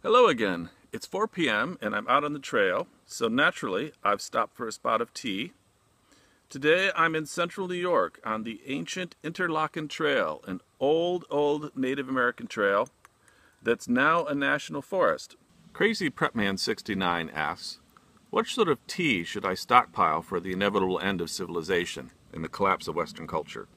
Hello again. It's 4 p.m. and I'm out on the trail, so naturally I've stopped for a spot of tea. Today I'm in central New York on the ancient Interlochen Trail, an old Native American trail that's now a national forest. Crazy Prepman 69 asks, what sort of tea should I stockpile for the inevitable end of civilization and the collapse of Western culture?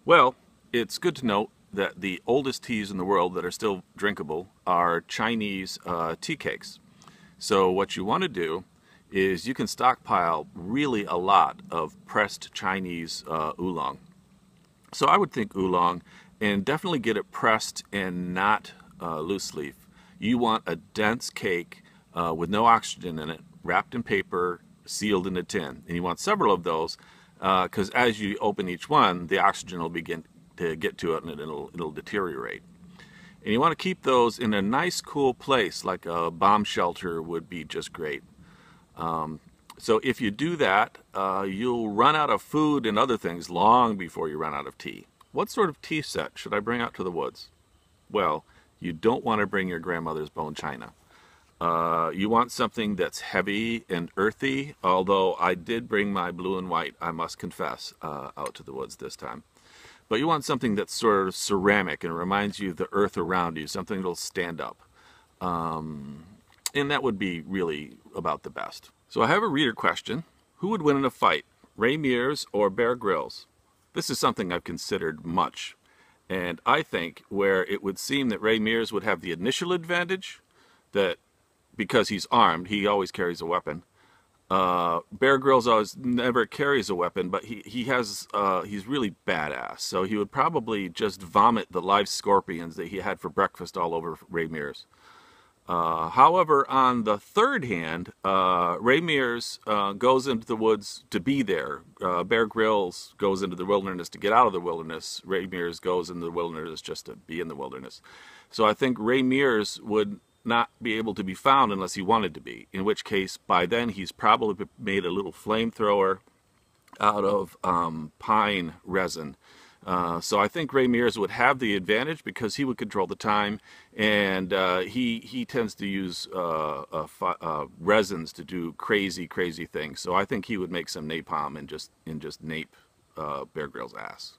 Well, it's good to note that the oldest teas in the world that are still drinkable are Chinese tea cakes. So what you want to do is you can stockpile really a lot of pressed Chinese oolong. So I would think oolong, and definitely get it pressed and not loose leaf. You want a dense cake with no oxygen in it, wrapped in paper, sealed in a tin. And you want several of those because as you open each one, the oxygen will begin to get to it and it'll deteriorate. And you want to keep those in a nice cool place, like a bomb shelter would be just great. So if you do that, you'll run out of food and other things long before you run out of tea. What sort of tea set should I bring out to the woods? Well, you don't want to bring your grandmother's bone china. You want something that's heavy and earthy, although I did bring my blue and white, I must confess, out to the woods this time. But you want something that's sort of ceramic and reminds you of the earth around you, something that'll stand up. And that would be really about the best. So I have a reader question. Who would win in a fight, Ray Mears or Bear Grylls? This is something I've considered much. And I think where it would seem that Ray Mears would have the initial advantage, that because he's armed, he always carries a weapon. Bear Grylls always never carries a weapon, but he's really badass. So he would probably just vomit the live scorpions that he had for breakfast all over Ray Mears. However, on the third hand, Ray Mears goes into the woods to be there. Bear Grylls goes into the wilderness to get out of the wilderness. Ray Mears goes into the wilderness just to be in the wilderness. So I think Ray Mears would not be able to be found unless he wanted to be, in which case by then he's probably made a little flamethrower out of pine resin. So I think Ray Mears would have the advantage because he would control the time, and he tends to use resins to do crazy things. So I think he would make some napalm and just nape Bear Grylls' ass.